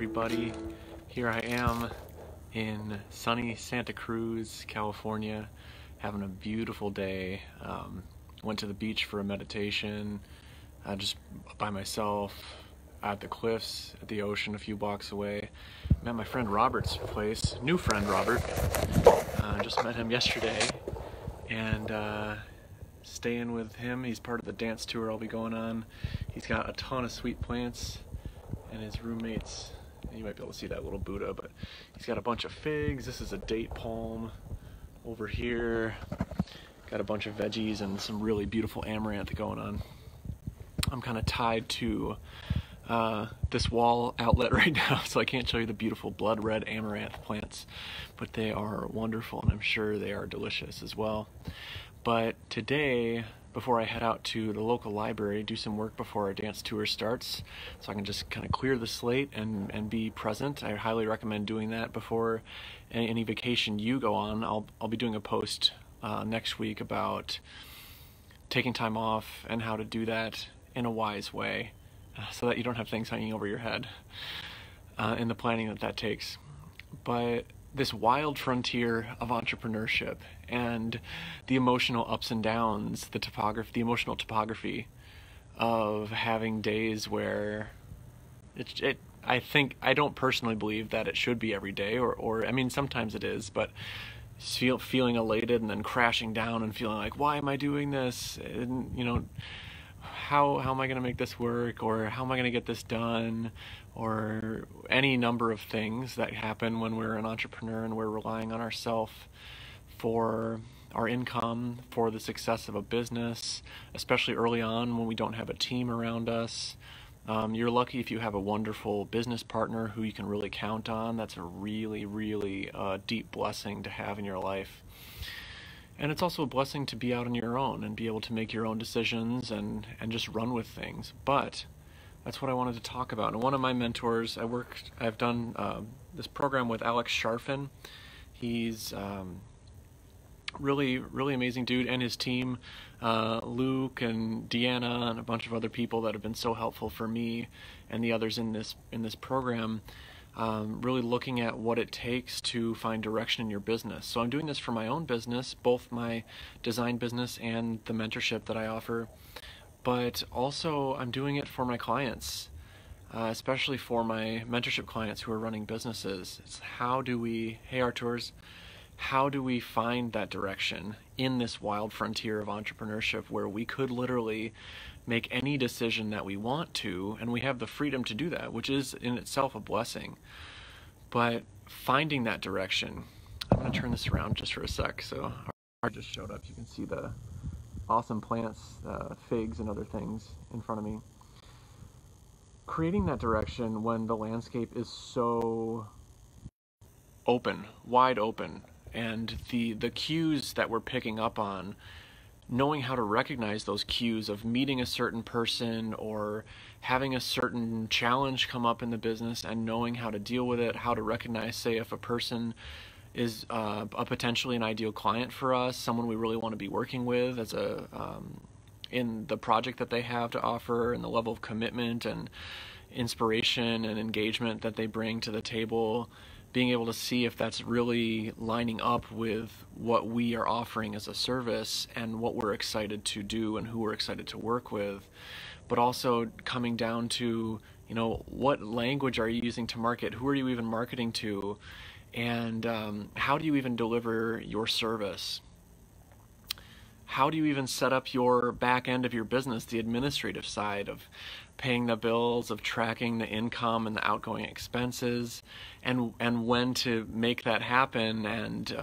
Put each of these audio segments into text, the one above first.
everybody. Here I am in sunny Santa Cruz, California, having a beautiful day. Went to the beach for a meditation, just by myself, at the cliffs, at the ocean a few blocks away. Met my friend Robert's place, new friend Robert. Just met him yesterday, and staying with him. He's part of the dance tour I'll be going on. He's got a ton of sweet plants, and his roommates, you might be able to see that little Buddha, but he's got a bunch of figs. This is a date palm over here. Got a bunch of veggies and some really beautiful amaranth going on. I'm kind of tied to this wall outlet right now, so I can't show you the beautiful blood red amaranth plants, but they are wonderful, and I'm sure they are delicious as well. But today, before I head out to the local library, do some work before our dance tour starts, so I can just kind of clear the slate and be present. I highly recommend doing that before any vacation you go on. I'll be doing a post next week about taking time off and how to do that in a wise way, so that you don't have things hanging over your head in the planning that takes. But this wild frontier of entrepreneurship and the emotional ups and downs, the emotional topography of having days where I don't personally believe that it should be every day, or I mean, sometimes it is, but feeling elated and then crashing down and feeling like, why am I doing this? And, you know, how am I going to make this work, or how am I going to get this done, or any number of things that happen when we're an entrepreneur and we're relying on ourselves for our income, for the success of a business, especially early on when we don't have a team around us. You're lucky if you have a wonderful business partner who you can really count on. That's a really, really deep blessing to have in your life. And it's also a blessing to be out on your own and be able to make your own decisions and just run with things. But that's what I wanted to talk about. And one of my mentors, I've done this program with Alex Sharfin. He's really, really amazing dude, and his team, Luke and Deanna and a bunch of other people that have been so helpful for me and the others in this program. Really looking at what it takes to find direction in your business. So I'm doing this for my own business, both my design business and the mentorship that I offer, but also I'm doing it for my clients, especially for my mentorship clients who are running businesses. It's hey Arturs, how do we find that direction in this wild frontier of entrepreneurship where we could literally make any decision that we want to, and we have the freedom to do that, which is in itself a blessing. But finding that direction, I'm going to turn this around just for a sec. So our just showed up. You can see the awesome plants, figs and other things in front of me. Creating that direction when the landscape is so open, wide open, and the cues that we're picking up on, knowing how to recognize those cues of meeting a certain person or having a certain challenge come up in the business and knowing how to deal with it, how to recognize, say, if a person is a potentially an ideal client for us, someone we really want to be working with as in the project that they have to offer, and the level of commitment and inspiration and engagement that they bring to the table. Being able to see if that's really lining up with what we are offering as a service and what we're excited to do and who we're excited to work with. But also coming down to, you know, what language are you using to market? Who are you even marketing to? And how do you even deliver your service? How do you even set up your back end of your business, the administrative side of paying the bills, of tracking the income and the outgoing expenses, and when to make that happen and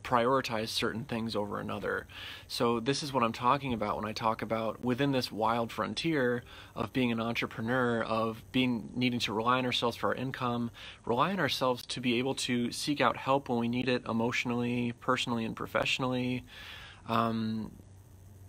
prioritize certain things over another. So this is what I'm talking about when I talk about within this wild frontier of being an entrepreneur, of needing to rely on ourselves for our income, rely on ourselves to be able to seek out help when we need it emotionally, personally, and professionally.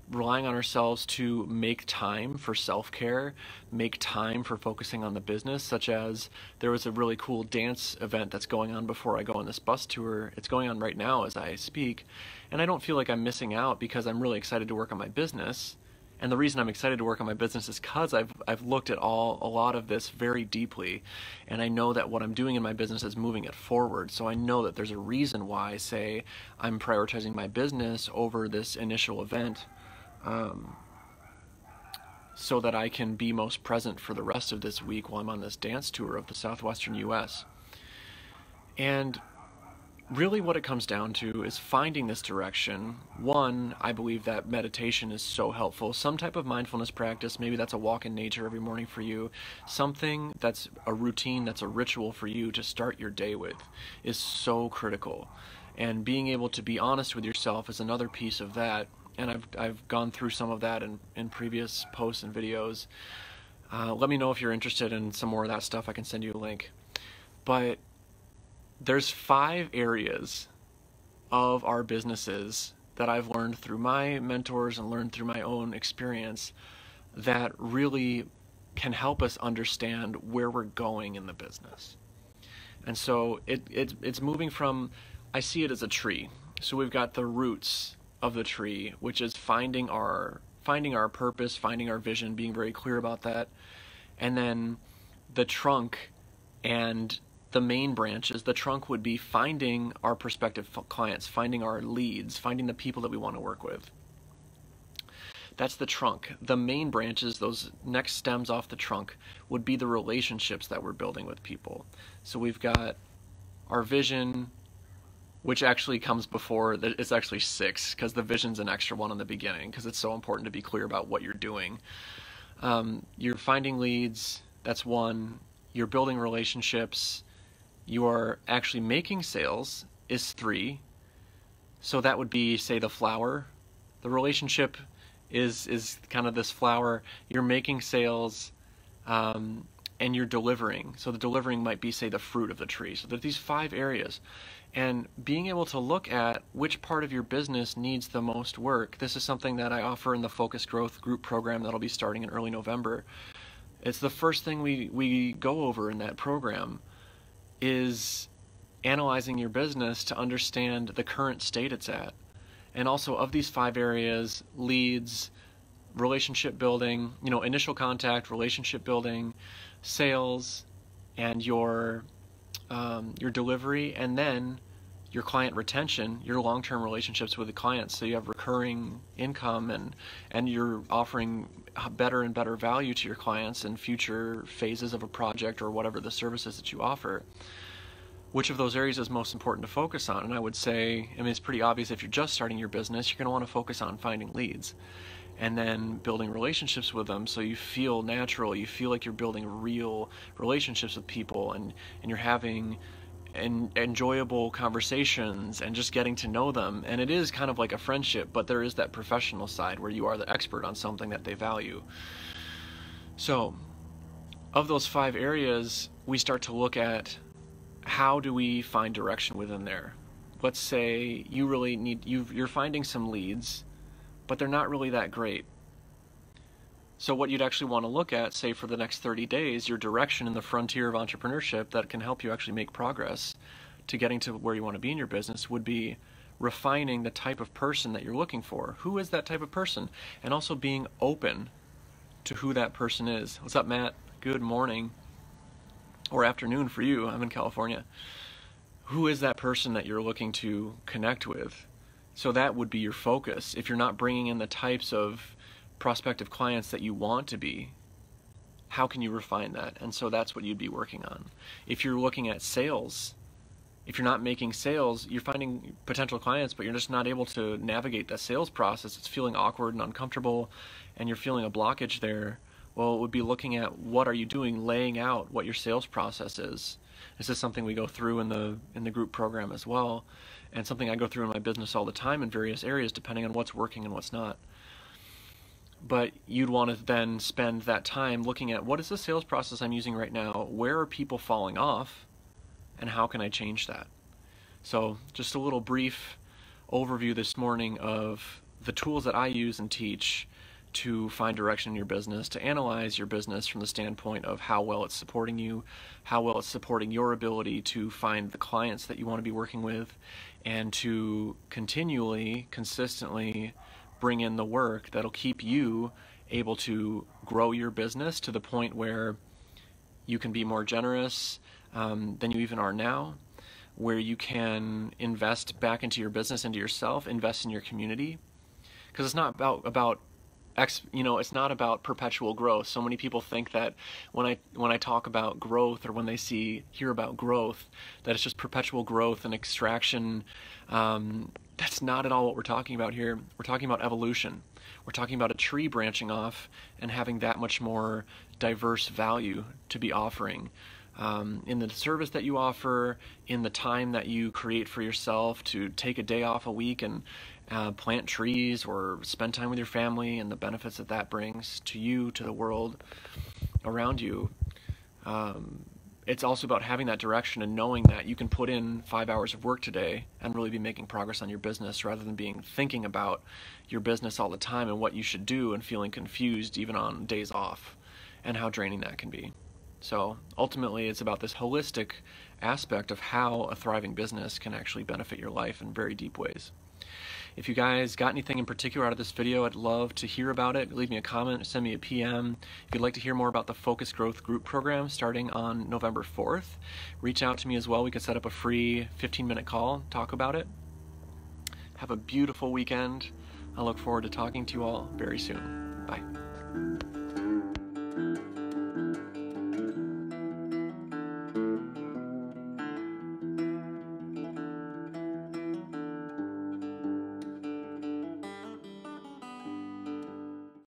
Relying on ourselves to make time for self-care, make time for focusing on the business, such as there was a really cool dance event that's going on before I go on this bus tour. It's going on right now as I speak, and I don't feel like I'm missing out because I'm really excited to work on my business. And the reason I'm excited to work on my business is because I've looked at a lot of this very deeply, and I know that what I'm doing in my business is moving it forward. So I know that there's a reason why, say, I'm prioritizing my business over this initial event, so that I can be most present for the rest of this week while I'm on this dance tour of the southwestern U.S. And really what it comes down to is finding this direction. One, I believe that meditation is so helpful. Some type of mindfulness practice, maybe that's a walk in nature every morning for you. Something that's a routine, that's a ritual for you to start your day with is so critical. And being able to be honest with yourself is another piece of that. And I've gone through some of that in previous posts and videos. Let me know if you're interested in some more of that stuff. I can send you a link. But there's 5 areas of our businesses that I've learned through my mentors and learned through my own experience that really can help us understand where we're going in the business. And so it's moving from, I see it as a tree. So we've got the roots of the tree, which is finding our purpose, finding our vision, being very clear about that. And then the trunk and the main branches. The trunk would be finding our prospective clients, finding our leads, finding the people that we want to work with. That's the trunk. The main branches, those next stems off the trunk, would be the relationships that we're building with people. So we've got our vision, which actually comes before, it's actually 6, because the vision's an extra one in the beginning, because it's so important to be clear about what you're doing. You're finding leads, that's 1. You're building relationships. You are actually making sales is 3. So that would be, say, the flower. The relationship is kind of this flower. You're making sales, and you're delivering. So the delivering might be, say, the fruit of the tree. So there's these 5 areas. And being able to look at which part of your business needs the most work. This is something that I offer in the Focus Growth Group program that'll be starting in early November. It's the first thing we go over in that program, is analyzing your business to understand the current state it's at. And also, of these 5 areas, leads, relationship building, initial contact, relationship building, sales, and your delivery, and then your client retention, your long-term relationships with the clients, so you have recurring income and you're offering better and better value to your clients in future phases of a project or whatever the services that you offer. Which of those areas is most important to focus on? And I would say, it's pretty obvious if you're just starting your business, you're going to want to focus on finding leads and then building relationships with them so you feel natural, you feel like you're building real relationships with people, and you're having enjoyable conversations and just getting to know them. And it is kind of like a friendship, but there is that professional side where you are the expert on something that they value. So of those 5 areas, we start to look at how do we find direction within there. Let's say you really you're finding some leads, but they're not really that great. So what you'd actually want to look at, say for the next 30 days, your direction in the frontier of entrepreneurship that can help you actually make progress to getting to where you want to be in your business, would be refining the type of person that you're looking for. Who is that type of person? And also being open to who that person is. What's up, Matt? Good morning. Or afternoon for you. I'm in California. Who is that person that you're looking to connect with? So that would be your focus. If you're not bringing in the types of prospective clients that you want to be, how can you refine that? And so that's what you'd be working on. If you're looking at sales, if you're not making sales, you're finding potential clients, but you're just not able to navigate the sales process. It's feeling awkward and uncomfortable, and you're feeling a blockage there. Well, it would be looking at what are you doing, laying out what your sales process is. This is something we go through in the group program as well, and something I go through in my business all the time in various areas, depending on what's working and what's not. But you'd want to then spend that time looking at what is the sales process I'm using right now, where are people falling off, and how can I change that? So just a little brief overview this morning of the tools that I use and teach to find direction in your business, to analyze your business from the standpoint of how well it's supporting you, how well it's supporting your ability to find the clients that you want to be working with, and to continually, consistently bring in the work that'll keep you able to grow your business to the point where you can be more generous than you even are now, where you can invest back into your business, into yourself, invest in your community. Because it's not about it's not about perpetual growth. So many people think that when I talk about growth, or when they hear about growth, that it's just perpetual growth and extraction. That's not at all what we're talking about here. We're talking about evolution. We're talking about a tree branching off and having that much more diverse value to be offering. In the service that you offer, in the time that you create for yourself to take a day off a week and plant trees or spend time with your family, and the benefits that that brings to you, to the world around you. It's also about having that direction and knowing that you can put in 5 hours of work today and really be making progress on your business, rather than thinking about your business all the time and what you should do and feeling confused even on days off, and how draining that can be. So ultimately, it's about this holistic aspect of how a thriving business can actually benefit your life in very deep ways. If you guys got anything in particular out of this video, I'd love to hear about it. Leave me a comment, send me a PM. If you'd like to hear more about the Focus Growth Group program starting on November 4th, reach out to me as well. We can set up a free 15-minute call, talk about it. Have a beautiful weekend. I look forward to talking to you all very soon. Bye.